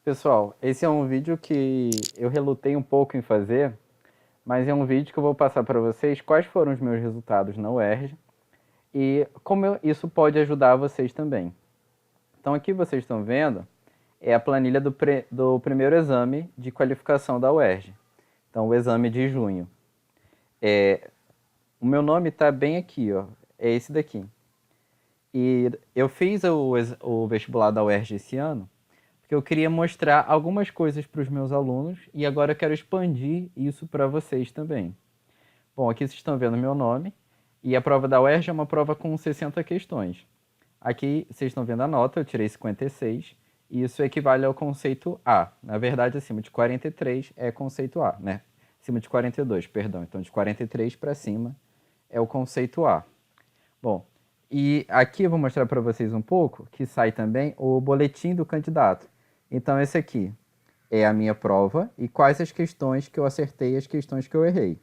Pessoal, esse é um vídeo que eu relutei um pouco em fazer, mas é um vídeo que eu vou passar para vocês quais foram os meus resultados na UERJ e isso pode ajudar vocês também. Então aqui vocês estão vendo é a planilha do primeiro exame de qualificação da UERJ. Então o exame de junho. O meu nome está bem aqui, ó, é esse daqui. E eu fiz o vestibular da UERJ esse ano porque eu queria mostrar algumas coisas para os meus alunos e agora eu quero expandir isso para vocês também. Bom, aqui vocês estão vendo meu nome e a prova da UERJ é uma prova com 60 questões. Aqui vocês estão vendo a nota, eu tirei 56 e isso equivale ao conceito A. Na verdade, acima de 43 é conceito A, né? Acima de 42, perdão. Então, de 43 para cima é o conceito A. Bom, e aqui eu vou mostrar para vocês um pouco que sai também o boletim do candidato. Então, esse aqui é a minha prova e quais as questões que eu acertei e as questões que eu errei.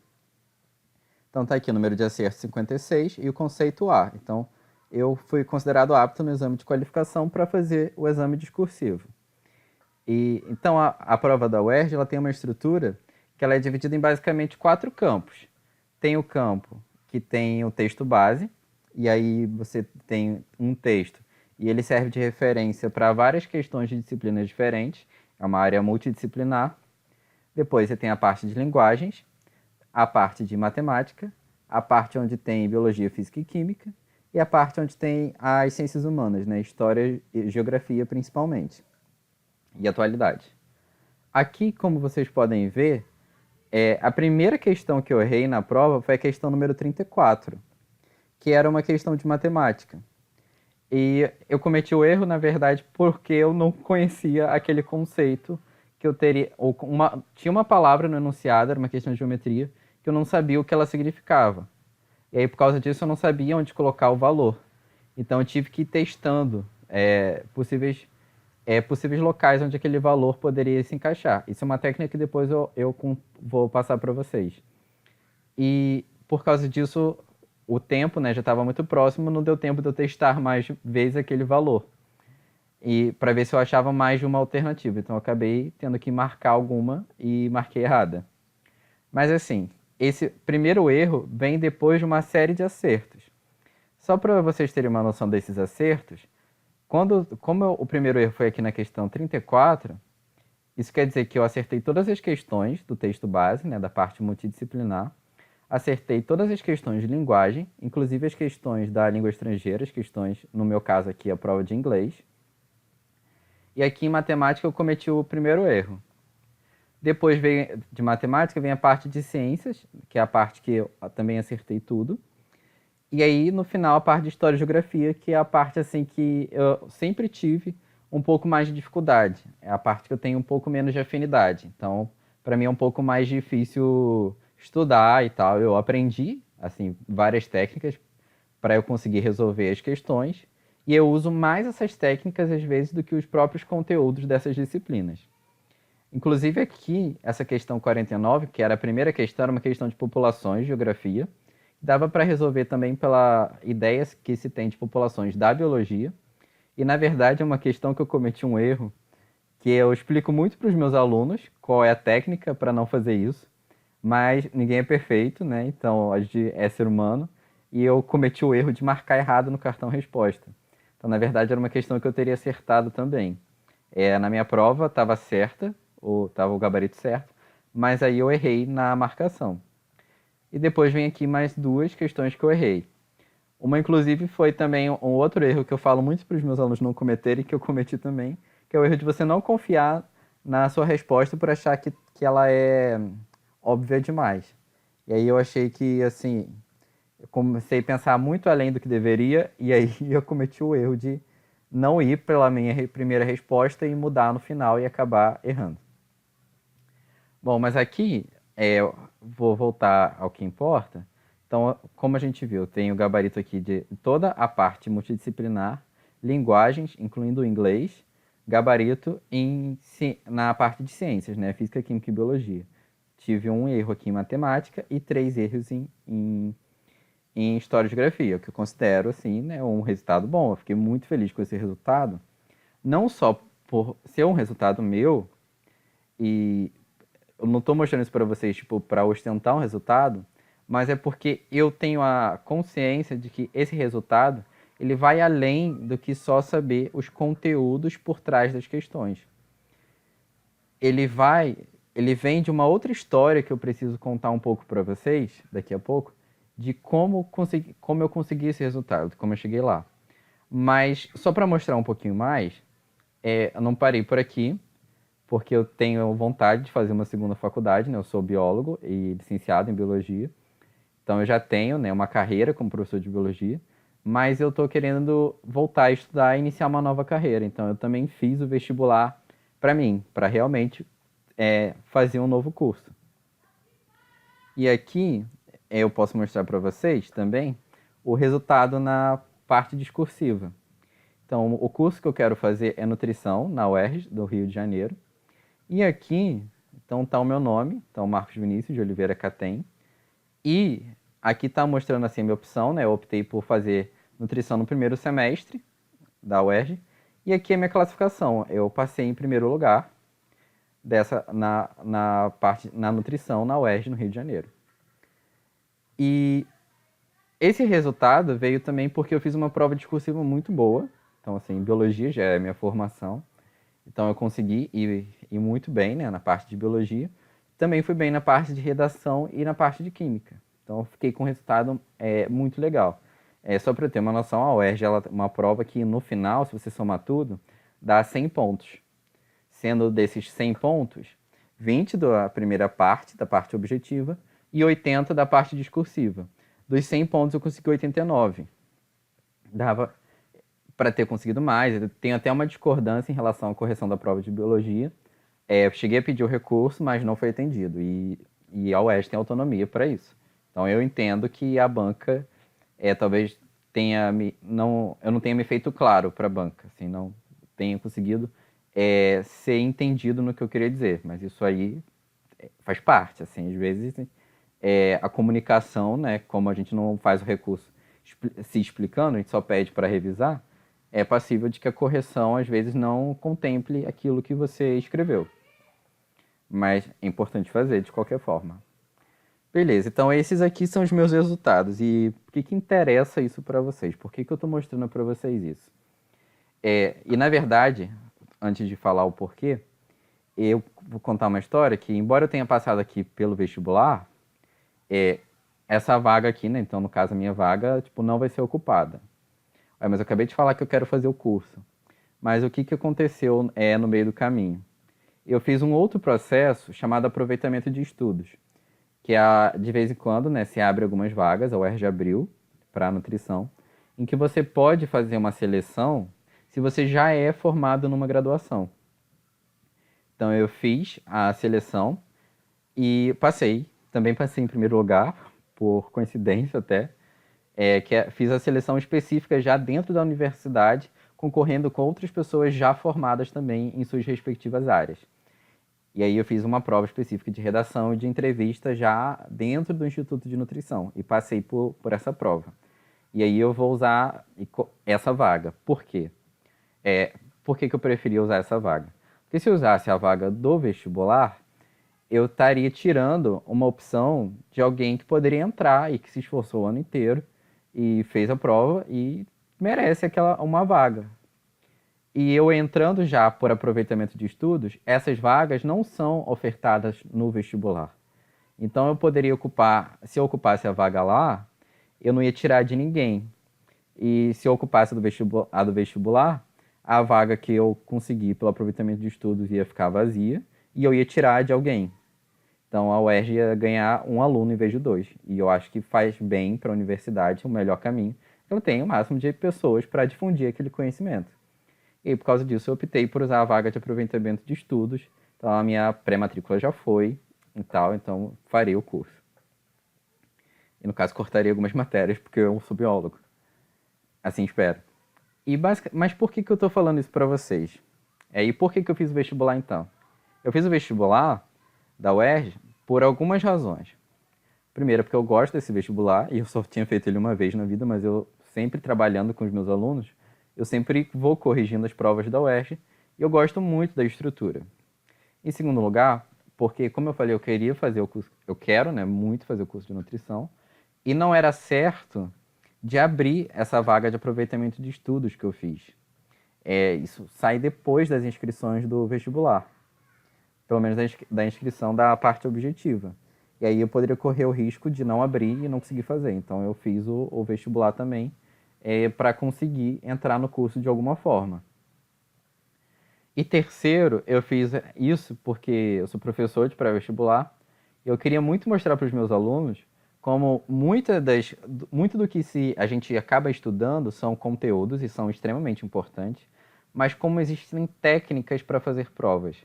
Então, está aqui o número de acerto 56 e o conceito A. Então, eu fui considerado apto no exame de qualificação para fazer o exame discursivo. Então, a prova da UERJ ela tem uma estrutura que ela é dividida em basicamente 4 campos. Tem o campo que tem o texto base, e aí você tem um texto e ele serve de referência para várias questões de disciplinas diferentes, é uma área multidisciplinar. Depois você tem a parte de linguagens, a parte de matemática, a parte onde tem biologia, física e química, e a parte onde tem as ciências humanas, né? História e geografia principalmente, e atualidade. Aqui, como vocês podem ver, a primeira questão que eu errei na prova foi a questão número 34, que era uma questão de matemática. E eu cometi o erro, na verdade, porque eu não conhecia aquele conceito que eu teria. Tinha uma palavra no enunciado, era uma questão de geometria, que eu não sabia o que ela significava. E aí, por causa disso, eu não sabia onde colocar o valor. Então, eu tive que ir testando possíveis locais onde aquele valor poderia se encaixar. Isso é uma técnica que depois eu vou passar para vocês. E por causa disso, o tempo, né, já estava muito próximo, não deu tempo de eu testar mais vezes aquele valor. E para ver se eu achava mais de uma alternativa. Então eu acabei tendo que marcar alguma e marquei errada. Mas assim, esse primeiro erro vem depois de uma série de acertos. Só para vocês terem uma noção desses acertos, o primeiro erro foi aqui na questão 34, isso quer dizer que eu acertei todas as questões do texto base, né, da parte multidisciplinar, acertei todas as questões de linguagem, inclusive as questões da língua estrangeira, as questões, no meu caso aqui, a prova de inglês. E aqui em matemática eu cometi o primeiro erro. Depois de matemática vem a parte de ciências, que é a parte que eu também acertei tudo. E aí, no final, a parte de história e geografia, que é a parte assim que eu sempre tive um pouco mais de dificuldade. É a parte que eu tenho um pouco menos de afinidade. Então, para mim é um pouco mais difícil estudar e tal. Eu aprendi, assim, várias técnicas para eu conseguir resolver as questões. E eu uso mais essas técnicas, às vezes, do que os próprios conteúdos dessas disciplinas. Inclusive aqui, essa questão 49, que era a primeira questão, era uma questão de populações, geografia. Dava para resolver também pela ideias que se tem de populações da biologia. E na verdade é uma questão que eu cometi um erro, que eu explico muito para os meus alunos qual é a técnica para não fazer isso, mas ninguém é perfeito, né? Então a gente é ser humano e eu cometi o erro de marcar errado no cartão resposta. Então na verdade era uma questão que eu teria acertado também. Na minha prova estava certa, estava o gabarito certo, mas aí eu errei na marcação. E depois vem aqui mais duas questões que eu errei. Uma, inclusive, foi também um outro erro que eu falo muito para os meus alunos não cometerem, que eu cometi também, que é o erro de você não confiar na sua resposta por achar que ela é óbvia demais. E aí eu achei que, assim, eu comecei a pensar muito além do que deveria, e aí eu cometi o erro de não ir pela minha primeira resposta e mudar no final e acabar errando. Bom, mas aqui vou voltar ao que importa. Então, como a gente viu, tem o gabarito aqui de toda a parte multidisciplinar, linguagens, incluindo o inglês, gabarito na parte de ciências, né? Física, química e biologia. Tive um erro aqui em matemática e 3 erros em história e geografia, o que eu considero assim, né, um resultado bom. Eu fiquei muito feliz com esse resultado, não só por ser um resultado meu, e eu não estou mostrando isso para vocês, tipo, para ostentar um resultado, mas é porque eu tenho a consciência de que esse resultado, ele vai além do que só saber os conteúdos por trás das questões. Ele vem de uma outra história que eu preciso contar um pouco para vocês, daqui a pouco, de como eu consegui esse resultado, como eu cheguei lá. Mas, só para mostrar um pouquinho mais, eu não parei por aqui, porque eu tenho vontade de fazer uma segunda faculdade, né? Eu sou biólogo e licenciado em biologia. Então eu já tenho, né, uma carreira como professor de biologia, mas eu estou querendo voltar a estudar e iniciar uma nova carreira. Então eu também fiz o vestibular para mim, para realmente fazer um novo curso. E aqui eu posso mostrar para vocês também o resultado na parte discursiva. Então, o curso que eu quero fazer é nutrição na UERJ, do Rio de Janeiro. E aqui, então, está o meu nome, então, Marcos Vinícius de Oliveira Catem. E aqui está mostrando assim a minha opção, né? Eu optei por fazer nutrição no primeiro semestre da UERJ. E aqui é a minha classificação. Eu passei em primeiro lugar na nutrição na UERJ, no Rio de Janeiro. E esse resultado veio também porque eu fiz uma prova discursiva muito boa. Então, assim, biologia já é a minha formação. Então, eu consegui ir muito bem, né, na parte de biologia. Também fui bem na parte de redação e na parte de química. Então, eu fiquei com um resultado muito legal. Só para eu ter uma noção, a UERJ é uma prova que, no final, se você somar tudo, dá 100 pontos. Sendo desses 100 pontos, 20 da primeira parte, da parte objetiva, e 80 da parte discursiva. Dos 100 pontos, eu consegui 89. Dava para ter conseguido mais. Eu tenho até uma discordância em relação à correção da prova de biologia. Eu cheguei a pedir o recurso, mas não foi atendido. E a UERJ tem autonomia para isso. Então eu entendo que a banca talvez eu não tenha me feito claro para a banca, assim, não tenha conseguido ser entendido no que eu queria dizer. Mas isso aí faz parte, assim, às vezes a comunicação, né, como a gente não faz o recurso se explicando, a gente só pede para revisar, é passível de que a correção às vezes não contemple aquilo que você escreveu. Mas é importante fazer de qualquer forma. Beleza, então esses aqui são os meus resultados. E por que interessa isso para vocês? Por que eu estou mostrando para vocês isso? E na verdade, antes de falar o porquê, eu vou contar uma história que, embora eu tenha passado aqui pelo vestibular, essa vaga aqui, né? Então, no caso, a minha vaga, tipo, não vai ser ocupada. Mas eu acabei de falar que eu quero fazer o curso. Mas o que aconteceu no meio do caminho? Eu fiz um outro processo chamado aproveitamento de estudos, que de vez em quando, né, se abre algumas vagas, a UERJ abriu para nutrição, em que você pode fazer uma seleção se você já é formado numa graduação. Então eu fiz a seleção e passei. Também passei em primeiro lugar, por coincidência até. Fiz a seleção específica já dentro da universidade, concorrendo com outras pessoas já formadas também em suas respectivas áreas. E aí eu fiz uma prova específica de redação e de entrevista já dentro do Instituto de Nutrição e passei por essa prova. E aí eu vou usar essa vaga. Por quê? Por que eu preferi usar essa vaga? Porque se eu usasse a vaga do vestibular, eu estaria tirando uma opção de alguém que poderia entrar e que se esforçou o ano inteiro e fez a prova e merece uma vaga. E eu entrando já por aproveitamento de estudos, essas vagas não são ofertadas no vestibular. Então eu poderia ocupar, se eu ocupasse a vaga lá, eu não ia tirar de ninguém. E se eu ocupasse a do vestibular, a vaga que eu consegui pelo aproveitamento de estudos ia ficar vazia e eu ia tirar de alguém. Então a UERJ ia ganhar um aluno em vez de dois. E eu acho que faz bem para a universidade o melhor caminho. Eu tenho o máximo de pessoas para difundir aquele conhecimento. E por causa disso eu optei por usar a vaga de aproveitamento de estudos. Então a minha pré-matrícula já foi e tal, então farei o curso. E no caso cortaria algumas matérias porque eu sou biólogo. Assim espero. Mas por que eu estou falando isso para vocês? E por que eu fiz o vestibular então? Eu fiz o vestibular da UERJ por algumas razões. Primeiro, porque eu gosto desse vestibular e eu só tinha feito ele uma vez na vida, mas eu sempre trabalhando com os meus alunos, eu sempre vou corrigindo as provas da UERJ E eu gosto muito da estrutura. Em segundo lugar, porque, como eu falei, eu queria fazer o curso, eu quero, né, muito fazer o curso de nutrição, e não era certo de abrir essa vaga de aproveitamento de estudos que eu fiz. Isso sai depois das inscrições do vestibular, pelo menos da inscrição da parte objetiva. E aí eu poderia correr o risco de não abrir e não conseguir fazer. Então eu fiz o vestibular também para conseguir entrar no curso de alguma forma. E terceiro, eu fiz isso porque eu sou professor de pré-vestibular e eu queria muito mostrar para os meus alunos como muito do que a gente acaba estudando são conteúdos e são extremamente importantes, mas como existem técnicas para fazer provas.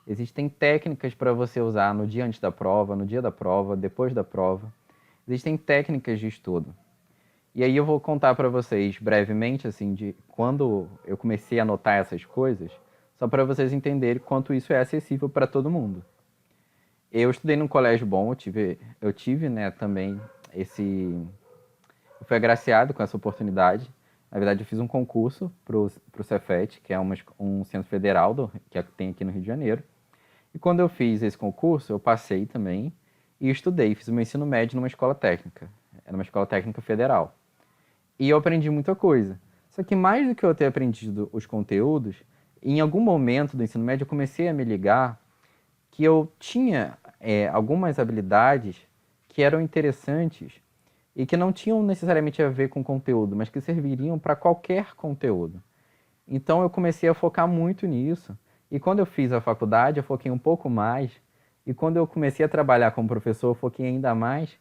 Existem técnicas para você usar no dia antes da prova, no dia da prova, depois da prova. Existem técnicas de estudo. E aí eu vou contar para vocês brevemente, assim, de quando eu comecei a notar essas coisas, só para vocês entenderem quanto isso é acessível para todo mundo. Eu estudei num colégio bom, eu tive, né, também eu fui agraciado com essa oportunidade. Na verdade, eu fiz um concurso para o Cefet, que é um centro federal que tem aqui no Rio de Janeiro. E quando eu fiz esse concurso, eu passei também e estudei, fiz o meu ensino médio numa escola técnica. Era uma escola técnica federal. E eu aprendi muita coisa. Só que mais do que eu ter aprendido os conteúdos, em algum momento do ensino médio eu comecei a me ligar que eu tinha algumas habilidades que eram interessantes e que não tinham necessariamente a ver com conteúdo, mas que serviriam para qualquer conteúdo. Então eu comecei a focar muito nisso. E quando eu fiz a faculdade, eu foquei um pouco mais. E quando eu comecei a trabalhar como professor, eu foquei ainda mais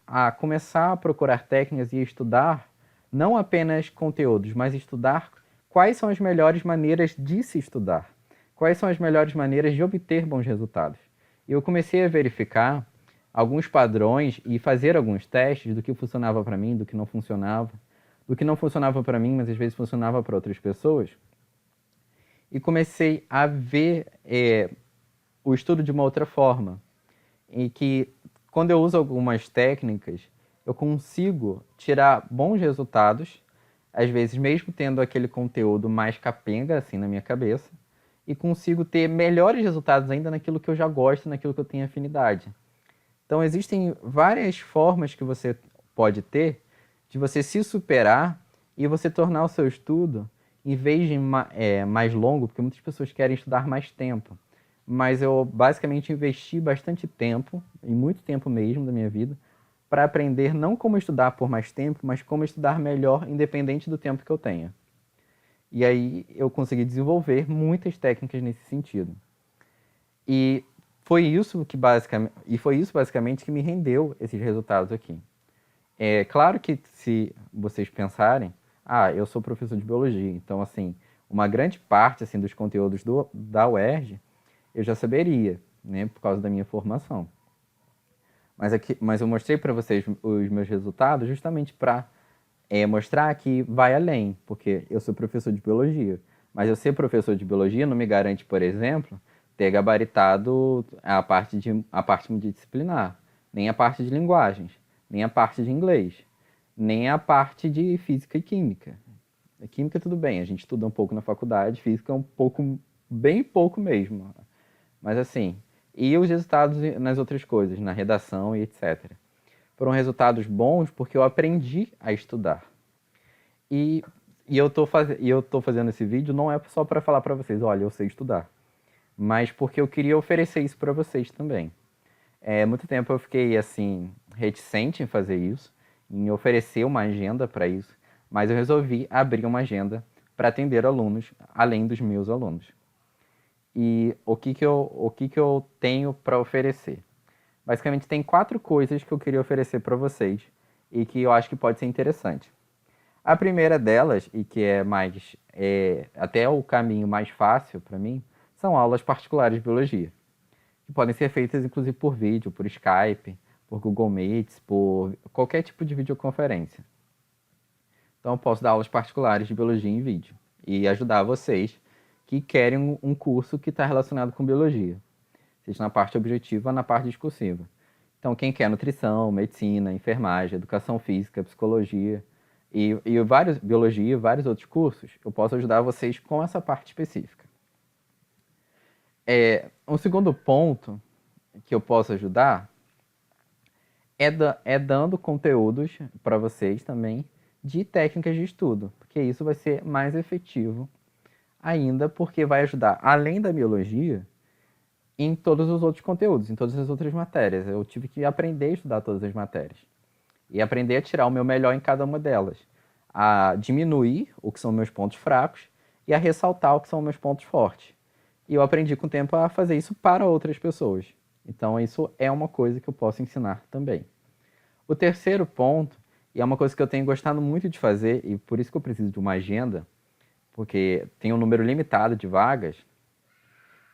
a começar a procurar técnicas e estudar não apenas conteúdos, mas estudar quais são as melhores maneiras de se estudar. Quais são as melhores maneiras de obter bons resultados. E eu comecei a verificar alguns padrões e fazer alguns testes do que funcionava para mim, do que não funcionava. Do que não funcionava para mim, mas às vezes funcionava para outras pessoas. E comecei a ver o estudo de uma outra forma. Em que, quando eu uso algumas técnicas, eu consigo tirar bons resultados, às vezes mesmo tendo aquele conteúdo mais capenga, assim, na minha cabeça, e consigo ter melhores resultados ainda naquilo que eu já gosto, naquilo que eu tenho afinidade. Então, existem várias formas que você pode ter de você se superar e você tornar o seu estudo, em vez de mais longo, porque muitas pessoas querem estudar mais tempo, mas eu basicamente investi bastante tempo, e muito tempo mesmo da minha vida, para aprender não como estudar por mais tempo, mas como estudar melhor, independente do tempo que eu tenha. E aí eu consegui desenvolver muitas técnicas nesse sentido. E foi isso basicamente que me rendeu esses resultados aqui. É claro que se vocês pensarem, eu sou professor de biologia, então assim, uma grande parte assim dos conteúdos da UERJ eu já saberia, né, por causa da minha formação. Mas eu mostrei para vocês os meus resultados justamente para mostrar que vai além, porque eu sou professor de biologia. Mas eu ser professor de biologia não me garante, por exemplo, ter gabaritado a parte multidisciplinar, nem a parte de linguagens, nem a parte de inglês, nem a parte de física e química. A química tudo bem, a gente estuda um pouco na faculdade, física é um pouco, bem pouco mesmo. Mas assim, e os resultados nas outras coisas, na redação e etc. Foram resultados bons porque eu aprendi a estudar. E, e eu tô fazendo esse vídeo não é só para falar para vocês, olha, eu sei estudar, mas porque eu queria oferecer isso para vocês também. Muito tempo eu fiquei assim reticente em fazer isso, em oferecer uma agenda para isso, mas eu resolvi abrir uma agenda para atender alunos além dos meus alunos. E o que que eu tenho para oferecer? Basicamente, tem 4 coisas que eu queria oferecer para vocês e que eu acho que pode ser interessante. A primeira delas, e que até o caminho mais fácil para mim, são aulas particulares de biologia, que podem ser feitas inclusive por vídeo, por Skype, por Google Meets, por qualquer tipo de videoconferência. Então, eu posso dar aulas particulares de biologia em vídeo e ajudar vocês que querem um curso que está relacionado com biologia, seja na parte objetiva ou na parte discursiva. Então, quem quer nutrição, medicina, enfermagem, educação física, psicologia biologia e vários outros cursos, eu posso ajudar vocês com essa parte específica. Um segundo ponto que eu posso ajudar é dando conteúdos para vocês também de técnicas de estudo, porque isso vai ser mais efetivo ainda, porque vai ajudar, além da biologia, em todos os outros conteúdos, em todas as outras matérias. Eu tive que aprender a estudar todas as matérias e aprender a tirar o meu melhor em cada uma delas, a diminuir o que são meus pontos fracos e a ressaltar o que são meus pontos fortes. E eu aprendi com o tempo a fazer isso para outras pessoas. Então, isso é uma coisa que eu posso ensinar também. O terceiro ponto, e é uma coisa que eu tenho gostado muito de fazer, e por isso que eu preciso de uma agenda, porque tem um número limitado de vagas,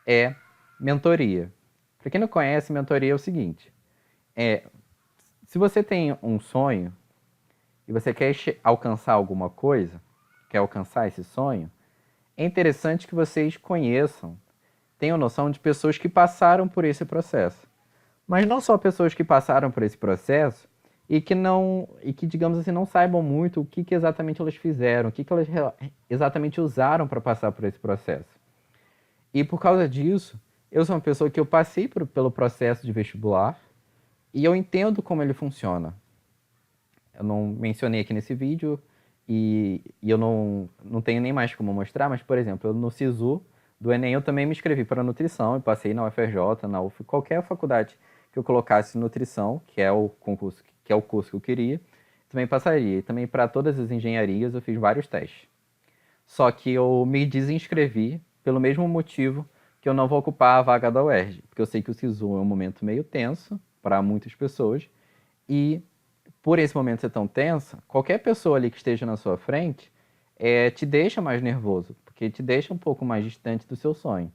é mentoria. Para quem não conhece, mentoria é o seguinte: é, se você tem um sonho e você quer alcançar alguma coisa, quer alcançar esse sonho, é interessante que vocês conheçam, tenham noção de pessoas que passaram por esse processo. Mas não só pessoas que passaram por esse processo e que digamos assim não saibam muito o que exatamente elas fizeram, o que elas exatamente usaram para passar por esse processo. E por causa disso, eu sou uma pessoa que eu passei pelo processo de vestibular e eu entendo como ele funciona. Eu não mencionei aqui nesse vídeo e eu não tenho nem mais como mostrar, mas, por exemplo, no SISU do Enem eu também me inscrevi para nutrição e passei na UFRJ, na UF, qualquer faculdade que eu colocasse nutrição, que é o concurso, que é o curso que eu queria, também passaria. E também para todas as engenharias eu fiz vários testes. Só que eu me desinscrevi pelo mesmo motivo que eu não vou ocupar a vaga da UERJ, porque eu sei que o SISU é um momento meio tenso para muitas pessoas e por esse momento ser tão tenso, qualquer pessoa ali que esteja na sua frente te deixa mais nervoso, porque te deixa um pouco mais distante do seu sonho.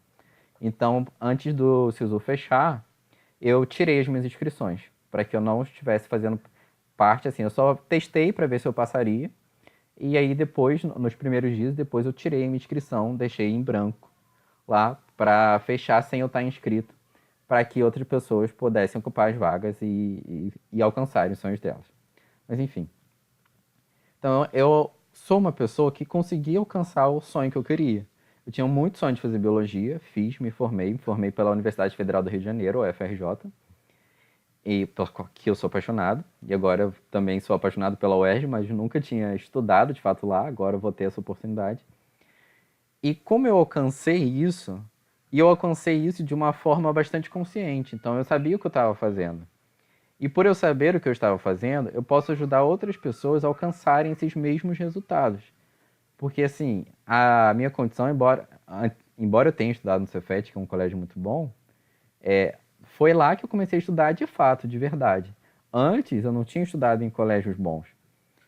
Então, antes do SISU fechar, eu tirei as minhas inscrições, para que eu não estivesse fazendo parte, assim, eu só testei para ver se eu passaria, e aí depois, nos primeiros dias, depois eu tirei a minha inscrição, deixei em branco lá para fechar sem eu estar inscrito, para que outras pessoas pudessem ocupar as vagas e alcançarem os sonhos delas. Mas enfim. Então eu sou uma pessoa que consegui alcançar o sonho que eu queria. Eu tinha muito sonho de fazer biologia, fiz, me formei pela Universidade Federal do Rio de Janeiro, UFRJ, e que eu sou apaixonado. E agora eu também sou apaixonado pela UERJ, mas nunca tinha estudado de fato lá, agora eu vou ter essa oportunidade. E como eu alcancei isso, e eu alcancei isso de uma forma bastante consciente, então eu sabia o que eu estava fazendo. E por eu saber o que eu estava fazendo, eu posso ajudar outras pessoas a alcançarem esses mesmos resultados. Porque, assim, a minha condição, embora eu tenha estudado no Cefet, que é um colégio muito bom, foi lá que eu comecei a estudar de fato, de verdade. Antes, eu não tinha estudado em colégios bons.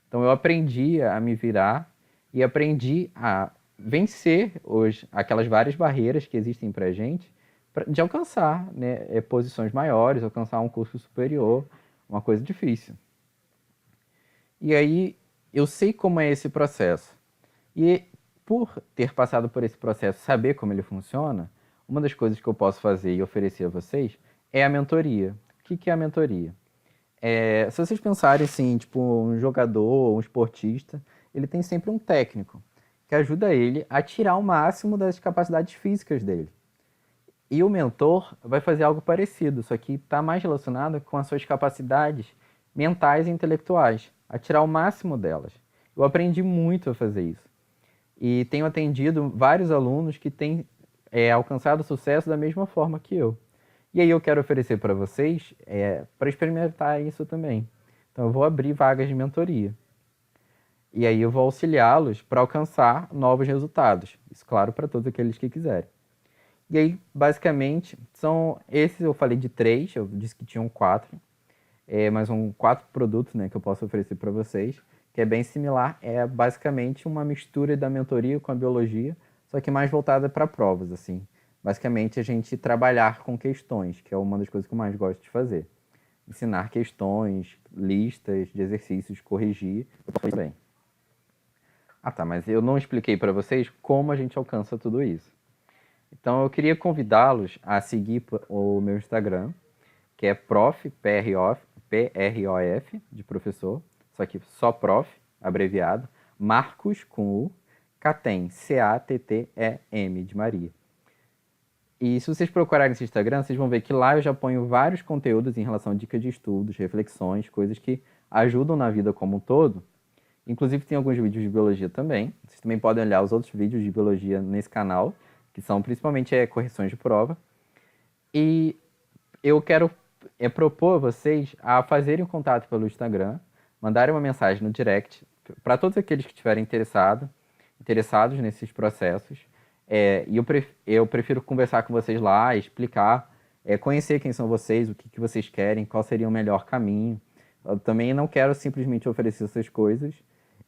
Então, eu aprendi a me virar e aprendi a vencer aquelas várias barreiras que existem para a gente, de alcançar, né, posições maiores, alcançar um curso superior, uma coisa difícil. E aí eu sei como é esse processo. E por ter passado por esse processo, saber como ele funciona, uma das coisas que eu posso fazer e oferecer a vocês é a mentoria. O que é a mentoria? Se vocês pensarem assim, tipo um jogador, um esportista, ele tem sempre um técnico que ajuda ele a tirar o máximo das capacidades físicas dele. E o mentor vai fazer algo parecido, só que está mais relacionado com as suas capacidades mentais e intelectuais, a tirar o máximo delas. Eu aprendi muito a fazer isso. E tenho atendido vários alunos que têm alcançado sucesso da mesma forma que eu. E aí eu quero oferecer para vocês para experimentar isso também. Então eu vou abrir vagas de mentoria. E aí eu vou auxiliá-los para alcançar novos resultados. Isso, claro, para todos aqueles que quiserem. E aí, basicamente, são esses, eu falei de 3, eu disse que tinham 4, mas são 4 produtos, né, que eu posso oferecer para vocês, que é bem similar, é basicamente uma mistura da mentoria com a biologia, só que mais voltada para provas, assim. Basicamente, a gente trabalhar com questões, que é uma das coisas que eu mais gosto de fazer. Ensinar questões, listas de exercícios, corrigir, eu posso bem. Ah tá, mas eu não expliquei para vocês como a gente alcança tudo isso. Então eu queria convidá-los a seguir o meu Instagram, que é PROF, de professor, só que só prof, abreviado, Marcos com U, Catem, Catem, de Maria. E se vocês procurarem esse Instagram, vocês vão ver que lá eu já ponho vários conteúdos em relação a dicas de estudos, reflexões, coisas que ajudam na vida como um todo. Inclusive tem alguns vídeos de biologia também. Vocês também podem olhar os outros vídeos de biologia nesse canal, que são principalmente correções de prova. E eu quero propor a vocês a fazerem um contato pelo Instagram, mandarem uma mensagem no direct, para todos aqueles que estiverem interessados nesses processos. E eu prefiro conversar com vocês lá, explicar, conhecer quem são vocês, o que vocês querem, qual seria o melhor caminho. Eu também não quero simplesmente oferecer essas coisas.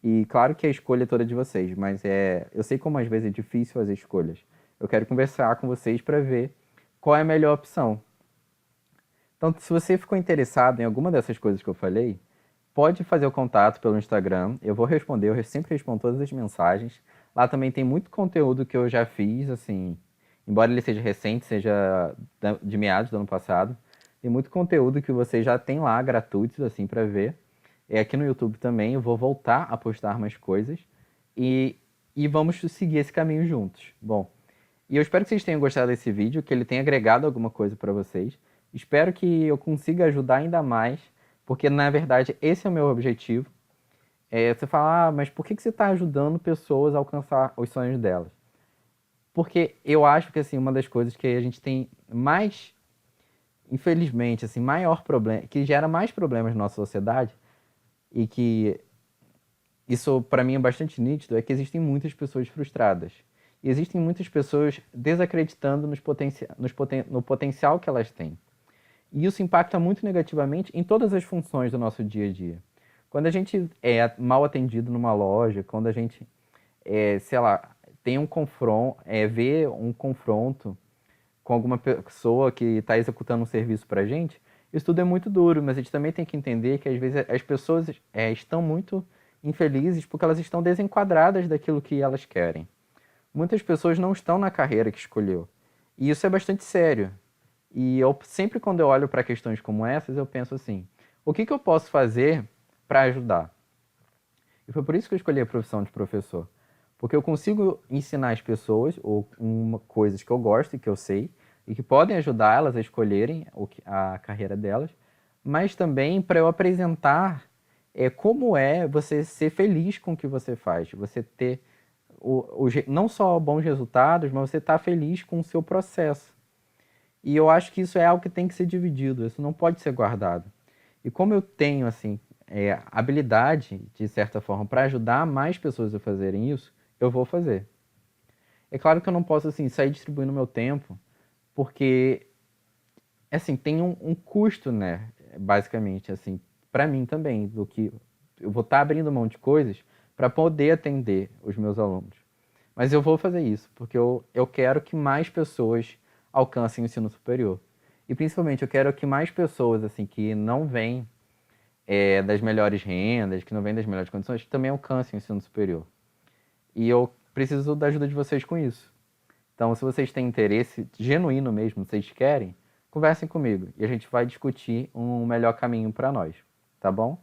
E claro que a escolha é toda de vocês, mas eu sei como às vezes é difícil fazer escolhas. Eu quero conversar com vocês para ver qual é a melhor opção. Então, se você ficou interessado em alguma dessas coisas que eu falei, pode fazer o contato pelo Instagram. Eu vou responder, eu sempre respondo todas as mensagens. Lá também tem muito conteúdo que eu já fiz, assim, embora ele seja recente, seja de meados do ano passado. Tem muito conteúdo que você já tem lá, gratuitos, assim, para ver. Aqui no YouTube também, eu vou voltar a postar mais coisas. E vamos seguir esse caminho juntos. Bom, e eu espero que vocês tenham gostado desse vídeo, que ele tenha agregado alguma coisa para vocês. Espero que eu consiga ajudar ainda mais, porque na verdade esse é o meu objetivo. Você fala, mas por que você está ajudando pessoas a alcançar os sonhos delas? Porque eu acho que assim, uma das coisas que a gente tem mais, infelizmente, assim, maior problema, que gera mais problemas na nossa sociedade, e que isso para mim é bastante nítido, é que existem muitas pessoas frustradas. E existem muitas pessoas desacreditando no potencial que elas têm. E isso impacta muito negativamente em todas as funções do nosso dia a dia. Quando a gente é mal atendido numa loja, quando a gente, sei lá, tem um confronto, vê um confronto com alguma pessoa que está executando um serviço para a gente, isso tudo é muito duro, mas a gente também tem que entender que às vezes as pessoas estão muito infelizes porque elas estão desenquadradas daquilo que elas querem. Muitas pessoas não estão na carreira que escolheu. E isso é bastante sério. E eu sempre quando eu olho para questões como essas, eu penso assim, o que eu posso fazer para ajudar? E foi por isso que eu escolhi a profissão de professor. Porque eu consigo ensinar as pessoas coisas que eu gosto e que eu sei, e que podem ajudar elas a escolherem a carreira delas, mas também para eu apresentar como é você ser feliz com o que você faz, você ter não só bons resultados, mas você estar feliz com o seu processo. E eu acho que isso é algo que tem que ser dividido, isso não pode ser guardado. E como eu tenho, assim, habilidade, de certa forma, para ajudar mais pessoas a fazerem isso, eu vou fazer. É claro que eu não posso, assim, sair distribuindo meu tempo, porque, assim, tem um custo, né, basicamente, assim, para mim também, do que eu vou estar abrindo mão de coisas para poder atender os meus alunos. Mas eu vou fazer isso, porque eu quero que mais pessoas alcancem o ensino superior. E principalmente eu quero que mais pessoas assim que não vêm das melhores rendas, que não vêm das melhores condições, também alcancem o ensino superior. E eu preciso da ajuda de vocês com isso. Então, se vocês têm interesse genuíno mesmo, vocês querem, conversem comigo e a gente vai discutir um melhor caminho para nós, tá bom?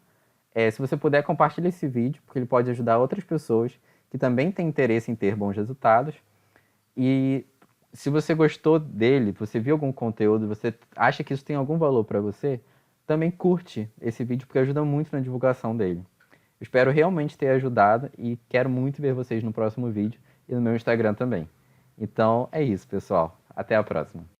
Se você puder, compartilhe esse vídeo, porque ele pode ajudar outras pessoas que também têm interesse em ter bons resultados. E se você gostou dele, você viu algum conteúdo, você acha que isso tem algum valor para você, também curte esse vídeo, porque ajuda muito na divulgação dele. Eu espero realmente ter ajudado e quero muito ver vocês no próximo vídeo e no meu Instagram também. Então é isso, pessoal. Até a próxima.